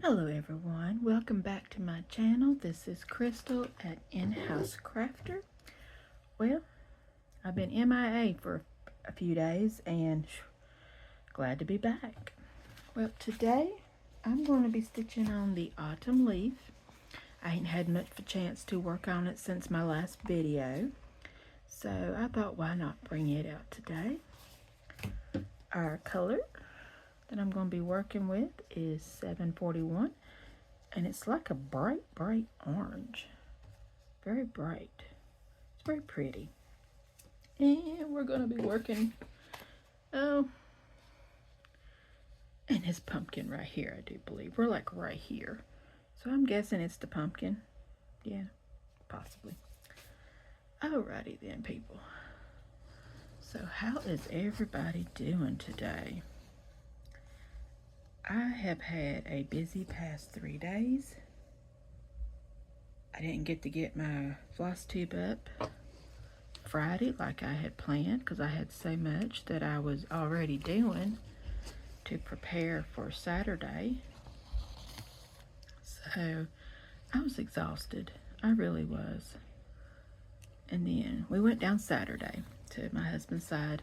Hello everyone, welcome back to my channel. This is Crystal at In-House Crafter. Well, I've been MIA for a few days and glad to be back. Well, today I'm going to be stitching on the autumn leaf. I ain't had much of a chance to work on it since my last video, so I thought why not bring it out today. Our color that I'm going to be working with is 741. And it's like a bright orange. Very bright. It's very pretty. And we're going to be working, and his pumpkin right here, I do believe. We're like right here. So I'm guessing it's the pumpkin. Yeah, possibly. Alrighty then, people. So how is everybody doing today? I have had a busy past 3 days. I didn't get to get my floss tube up Friday like I had planned because I had so much that I was already doing to prepare for Saturday. So I was exhausted. I really was. And then we went down Saturday to my husband's side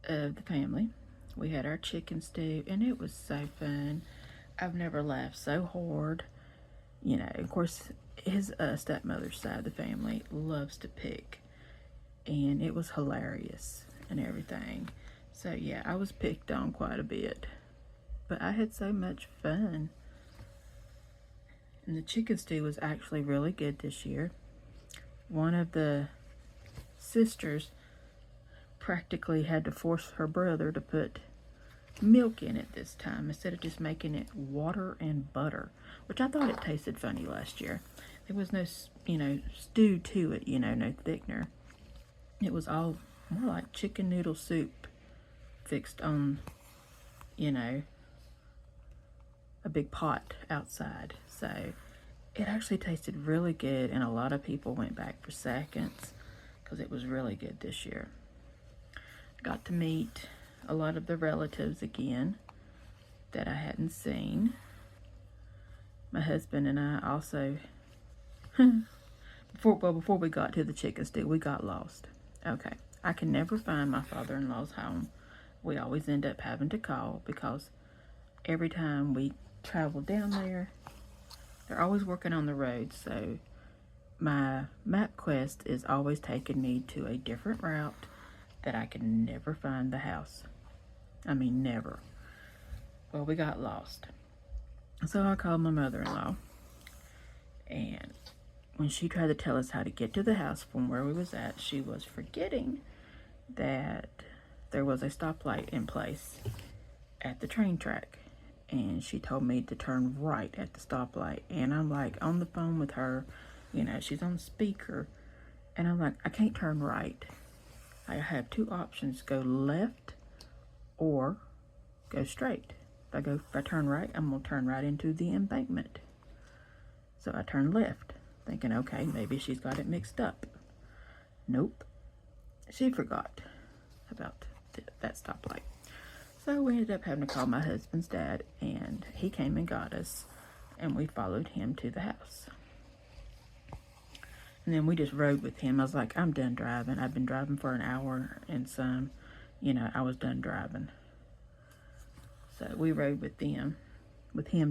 of the family. We had our chicken stew and it was so fun. I've never laughed so hard. You know, of course, his stepmother's side of the family loves to pick. And it was hilarious and everything. So yeah, I was picked on quite a bit. But I had so much fun. And the chicken stew was actually really good this year. One of the sisters practically had to force her brother to put milk in it this time instead of just making it water and butter, which I thought it tasted funny last year. There was no, stew to it, no thickener. It was all more like chicken noodle soup fixed on, a big pot outside. So it actually tasted really good, and a lot of people went back for seconds because it was really good this year. I got to meet a lot of the relatives again that I hadn't seen. My husband and I also, before we got to the chicken stew, we got lost. Okay, I can never find my father-in-law's home. We always end up having to call because every time we travel down there, they're always working on the road. So my MapQuest is always taking me to a different route that I can never find the house. I mean, never. Well, we got lost. So I called my mother-in-law, and when she tried to tell us how to get to the house from where we was at, she was forgetting that there was a stoplight in place at the train track. And she told me to turn right at the stoplight. And I'm like on the phone with her, she's on speaker. And I'm like, I can't turn right. I have two options, go left or go straight. If I turn right, I'm gonna turn right into the embankment. So I turned left, thinking, okay, maybe she's got it mixed up. Nope, she forgot about that stoplight. So we ended up having to call my husband's dad, and he came and got us, and we followed him to the house. And then we just rode with him. I was like, I'm done driving. I've been driving for an hour and some. I was done driving. So we rode with him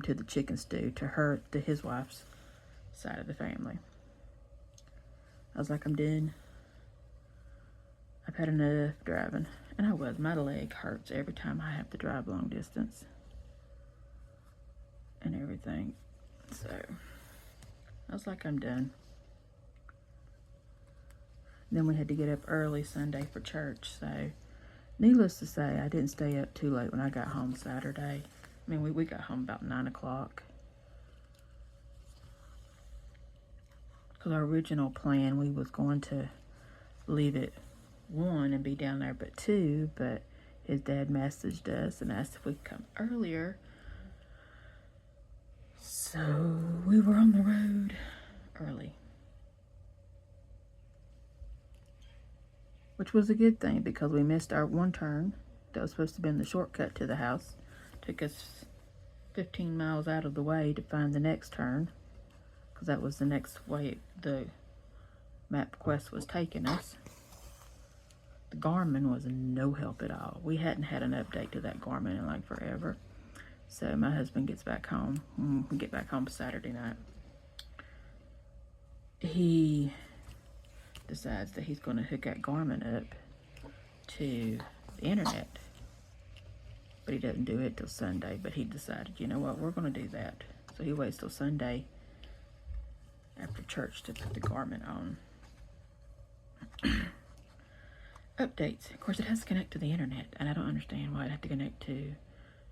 to the chicken stew, to his wife's side of the family. I was like, I'm done. I've had enough driving. And I was. My leg hurts every time I have to drive long distance and everything. So I was like, I'm done. Then we had to get up early Sunday for church. So needless to say, I didn't stay up too late when I got home Saturday. I mean, we got home about 9 o'clock. Because our original plan, we was going to leave at 1 and be down there but 2. But his dad messaged us and asked if we could come earlier. So we were on the road early. Which was a good thing because we missed our one turn that was supposed to be in the shortcut to the house. Took us 15 miles out of the way to find the next turn, because that was the next way the MapQuest was taking us. The Garmin was no help at all. We hadn't had an update to that Garmin in like forever. So my husband gets back home. We get back home Saturday night. He decides that he's going to hook that Garmin up to the internet. But he doesn't do it till Sunday. But he decided, you know what, we're going to do that. So he waits till Sunday after church to put the Garmin on. Updates. Of course, it has to connect to the internet, and I don't understand why it had to connect to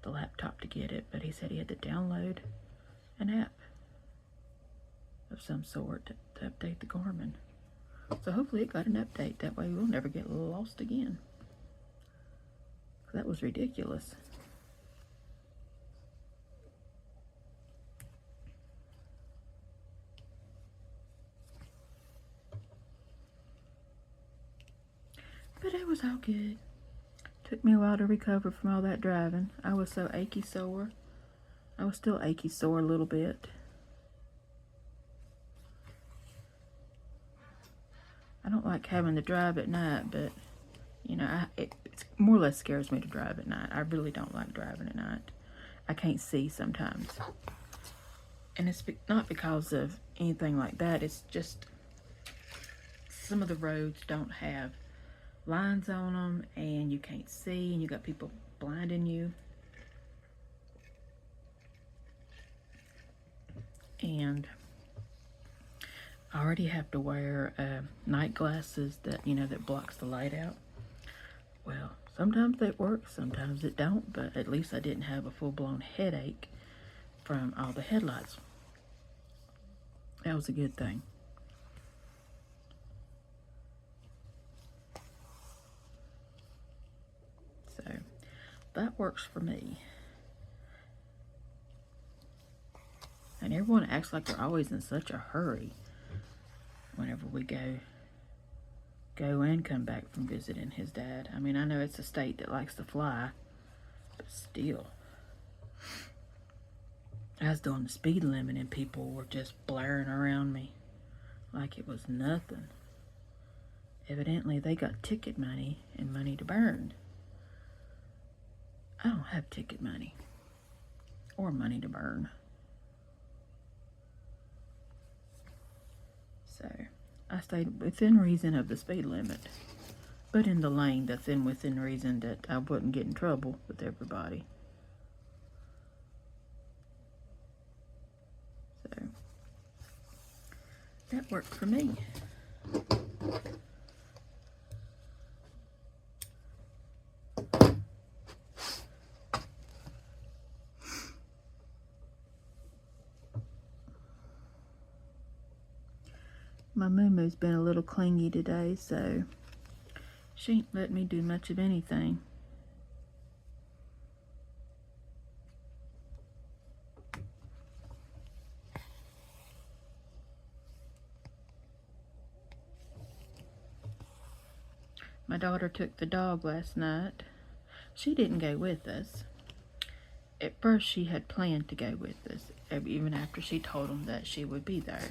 the laptop to get it, but he said he had to download an app of some sort to update the Garmin. So hopefully it got an update. That way we'll never get lost again. That was ridiculous. But it was all good. Took me a while to recover from all that driving. I was so achy sore. I was still achy sore a little bit. I don't like having to drive at night, but you know, it more or less scares me to drive at night. I really don't like driving at night. I can't see sometimes. And it's not because of anything like that. It's just some of the roads don't have lines on them, and you can't see, and you got people blinding you. And I already have to wear night glasses that, you know, that blocks the light out. Well, sometimes they work, sometimes it don't, but at least I didn't have a full-blown headache from all the headlights. That was a good thing. So that works for me. And everyone acts like they're always in such a hurry whenever we go and come back from visiting his dad. I mean, I know it's a state that likes to fly, but still. I was doing the speed limit and people were just blaring around me like it was nothing. Evidently, they got ticket money and money to burn. I don't have ticket money or money to burn. So I stayed within reason of the speed limit, but in the lane that's within reason that I wouldn't get in trouble with everybody. So that worked for me. My Moo-Moo's been a little clingy today, so she ain't let me do much of anything. My daughter took the dog last night. She didn't go with us. At first, she had planned to go with us, even after she told them that she would be there.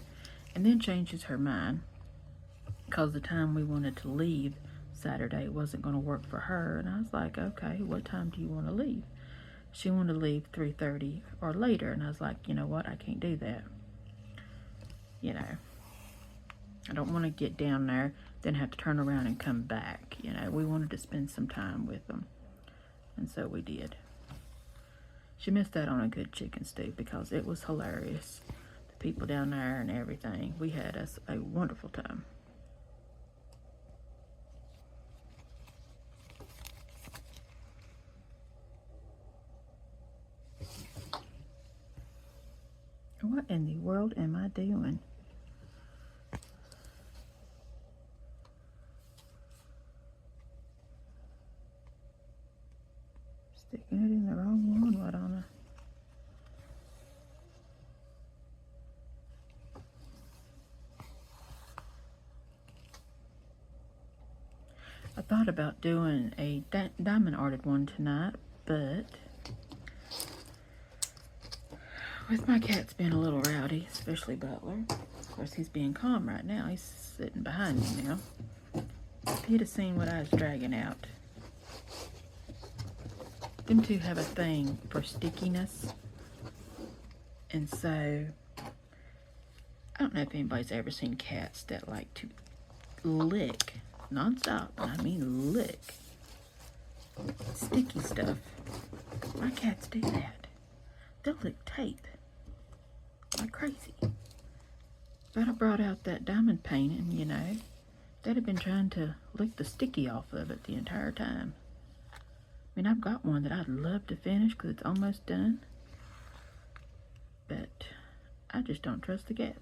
And then changes her mind because the time we wanted to leave Saturday wasn't going to work for her. And I was like, okay, what time do you want to leave? She wanted to leave 3:30 or later. And I was like, you know what? I can't do that. You know, I don't want to get down there, then have to turn around and come back. You know, we wanted to spend some time with them. And so we did. She missed out on a good chicken stew because it was hilarious. The people down there and everything. We had us a wonderful time. What in the world am I doing? Sticking it in the wrong one, Ladonna. I thought about doing a diamond arted one tonight, but with my cats being a little rowdy, especially Butler. Of course, he's being calm right now. He's sitting behind me now. If he'd have seen what I was dragging out. Them two have a thing for stickiness. And so, I don't know if anybody's ever seen cats that like to lick, non-stop, I mean lick, sticky stuff. My cats do that. They'll lick tape like crazy. But I brought out that diamond painting, you know. They'd have been trying to lick the sticky off of it the entire time. I mean, I've got one that I'd love to finish because it's almost done. But I just don't trust the cats.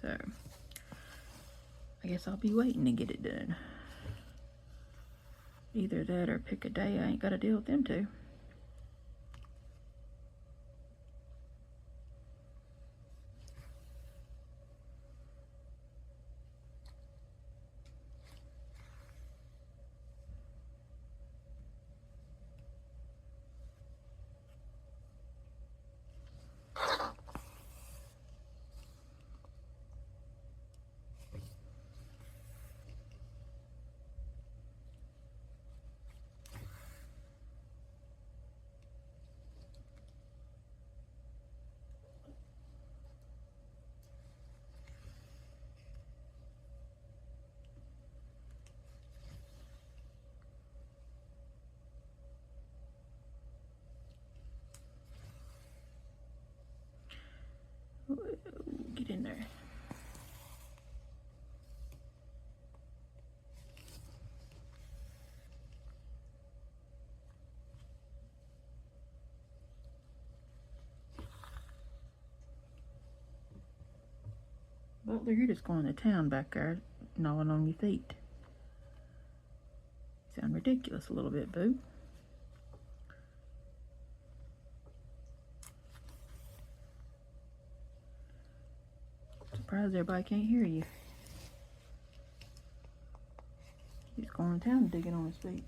So, I guess I'll be waiting to get it done. Either that or pick a day I ain't got to deal with them two. Get in there. Butler, you're just going to town back there, gnawing on your feet. You sound ridiculous a little bit, boo. Surprised everybody can't hear you. He's going to town digging on his feet.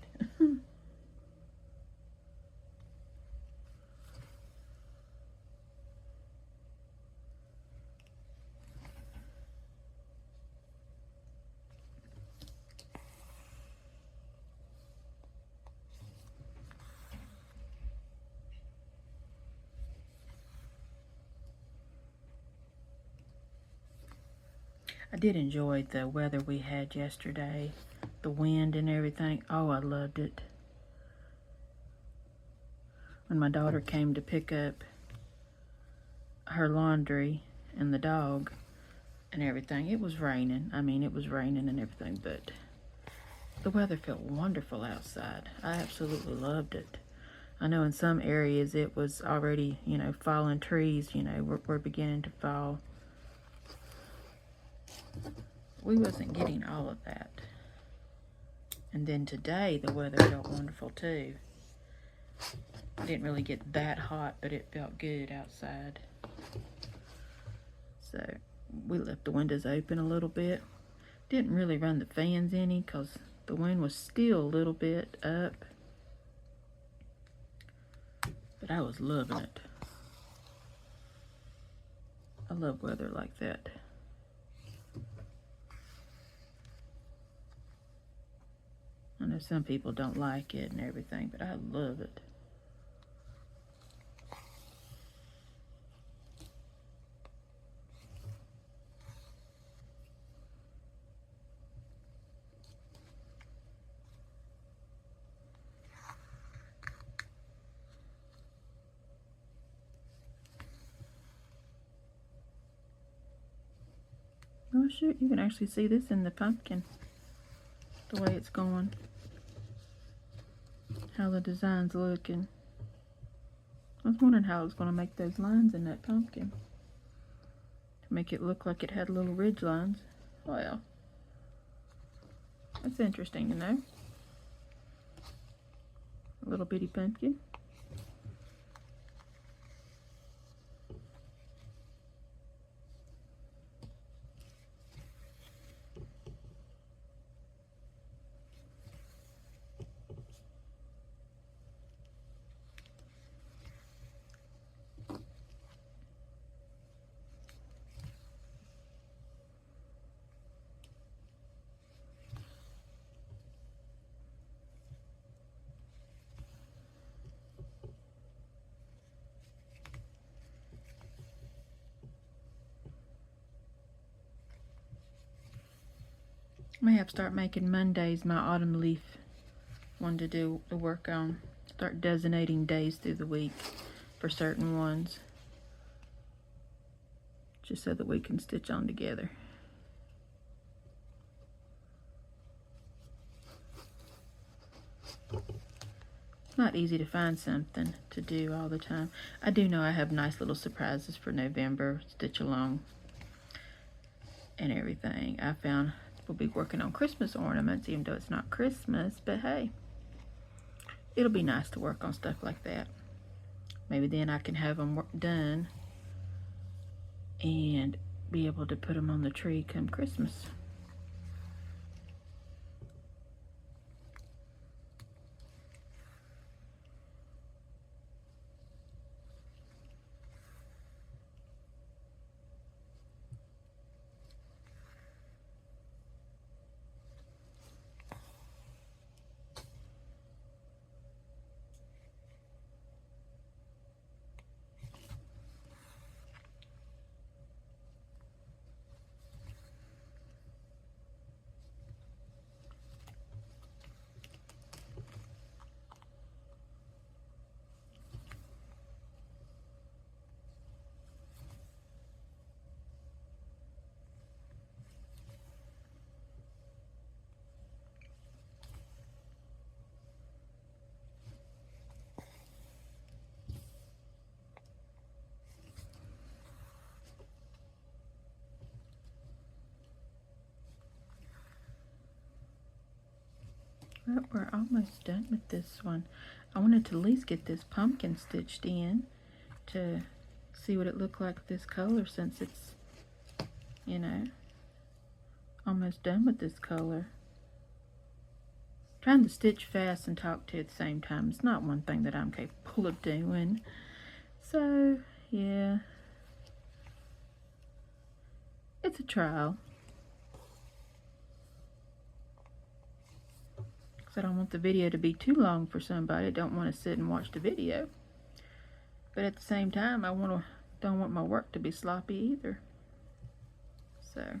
I did enjoy the weather we had yesterday, the wind and everything. Oh, I loved it. When my daughter came to pick up her laundry and the dog and everything, it was raining. I mean, it was raining and everything, but the weather felt wonderful outside. I absolutely loved it. I know in some areas it was already, you know, falling trees, you know, were beginning to fall. We wasn't getting all of that. And then today the weather felt wonderful too. It didn't really get that hot, but it felt good outside. So we left the windows open a little bit. Didn't really run the fans any because the wind was still a little bit up. But I was loving it. I love weather like that. I know some people don't like it and everything, but I love it. Oh shoot, you can actually see this in the pumpkin, the way it's going. How the design's looking. I was wondering how I was going to make those lines in that pumpkin. To make it look like it had little ridge lines. Well, that's interesting to know. A little bitty pumpkin. May have to start making Mondays my autumn leaf one to do the work on. Start designating days through the week for certain ones, just so that we can stitch on together. It's not easy to find something to do all the time. I do know I have nice little surprises for November, stitch along and everything. I found we'll be working on Christmas ornaments, even though it's not Christmas, but hey, it'll be nice to work on stuff like that. Maybe then I can have them done and be able to put them on the tree come Christmas. Well, we're almost done with this one. I wanted to at least get this pumpkin stitched in to see what it looked like with this color, since it's, you know, almost done with this color. Trying to stitch fast and talk to you at the same time is not one thing that I'm capable of doing. So, yeah. It's a trial. I don't want the video to be too long for somebody. I don't want to sit and watch the video. But at the same time, don't want my work to be sloppy either. So,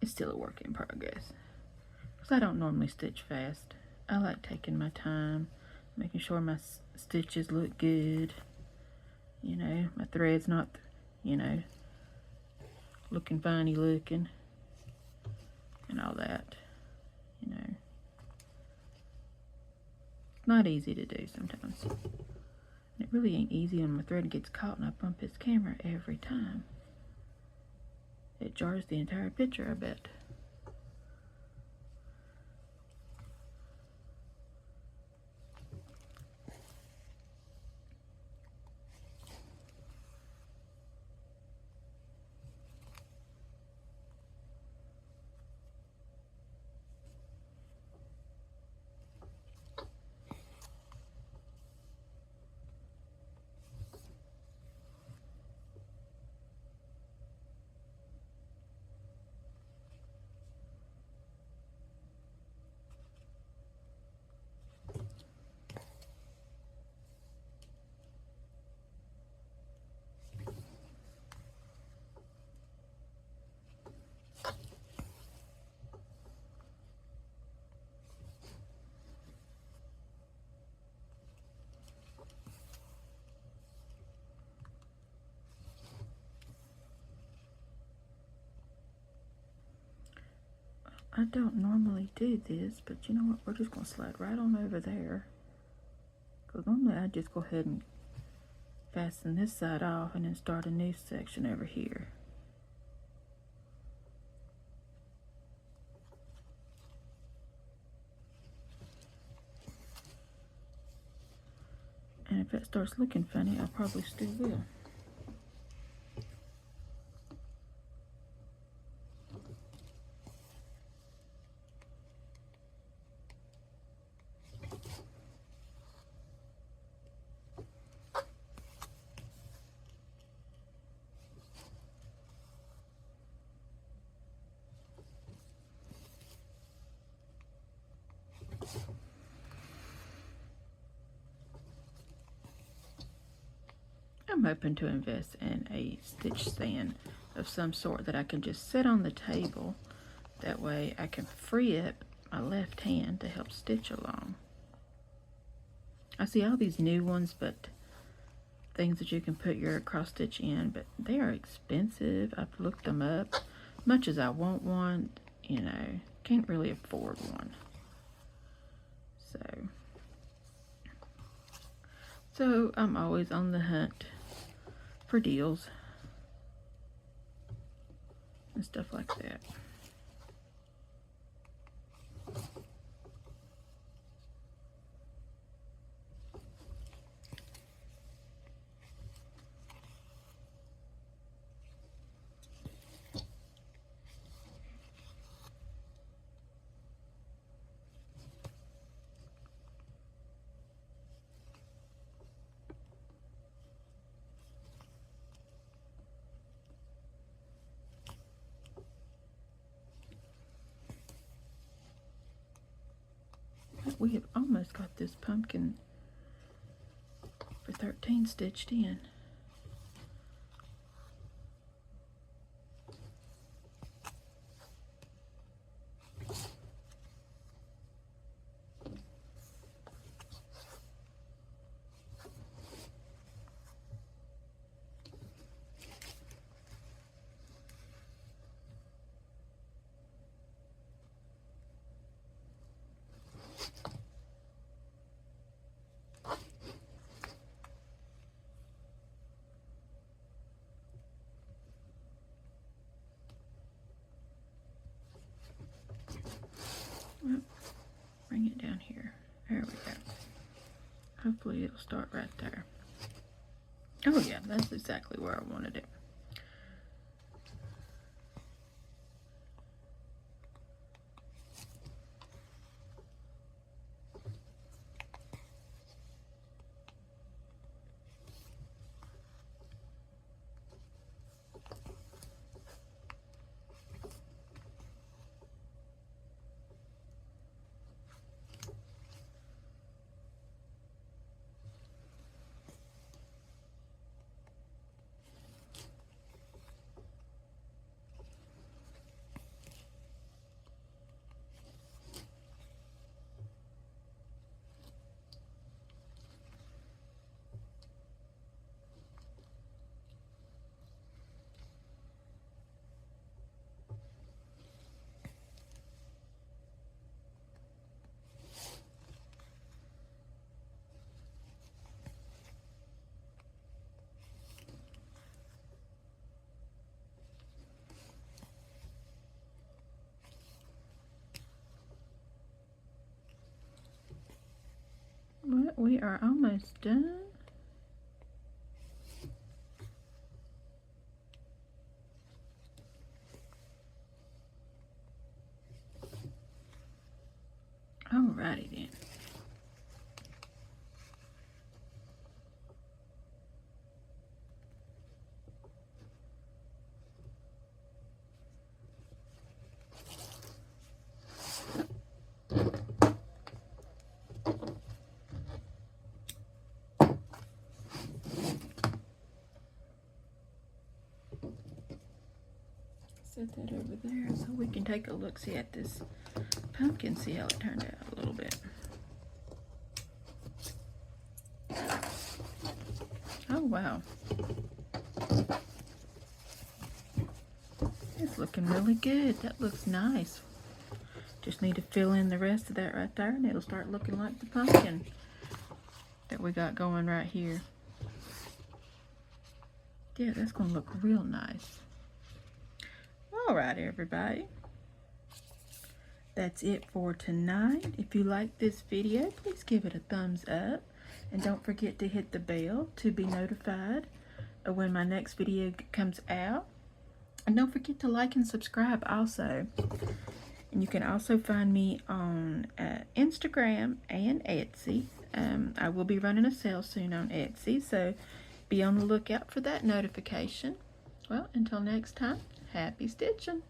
it's still a work in progress. Because I don't normally stitch fast. I like taking my time, making sure my stitches look good. You know, my thread's not, you know, looking funny looking. And all that, you know. It's not easy to do sometimes. And it really ain't easy when my thread gets caught and I bump this camera every time. It jars the entire picture, I bet. I don't normally do this, but you know what? We're just going to slide right on over there. Because normally I just go ahead and fasten this side off and then start a new section over here. And if it starts looking funny, I probably still will. I'm hoping to invest in a stitch stand of some sort that I can just set on the table. That way I can free up my left hand to help stitch along. I see all these new ones, but things that you can put your cross stitch in, but they are expensive. I've looked them up. Much as I want one, you know, can't really afford one. So I'm always on the hunt for deals and stuff like that. We have almost got this pumpkin for 13 stitched in. Well, bring it down here. There we go. Hopefully it'll start right there. Oh yeah, that's exactly where I wanted it. Well, we are almost done. Alrighty then. Set that over there so we can take a look-see at this pumpkin, see how it turned out a little bit. Oh wow, it's looking really good. That looks nice. Just need to fill in the rest of that right there and it'll start looking like the pumpkin that we got going right here. Yeah, that's gonna look real nice. All right, everybody. That's it for tonight. If you like this video, please give it a thumbs up. And don't forget to hit the bell to be notified of when my next video comes out. And don't forget to like and subscribe also. And you can also find me on Instagram and Etsy. I will be running a sale soon on Etsy, so be on the lookout for that notification. Well, until next time, happy stitching.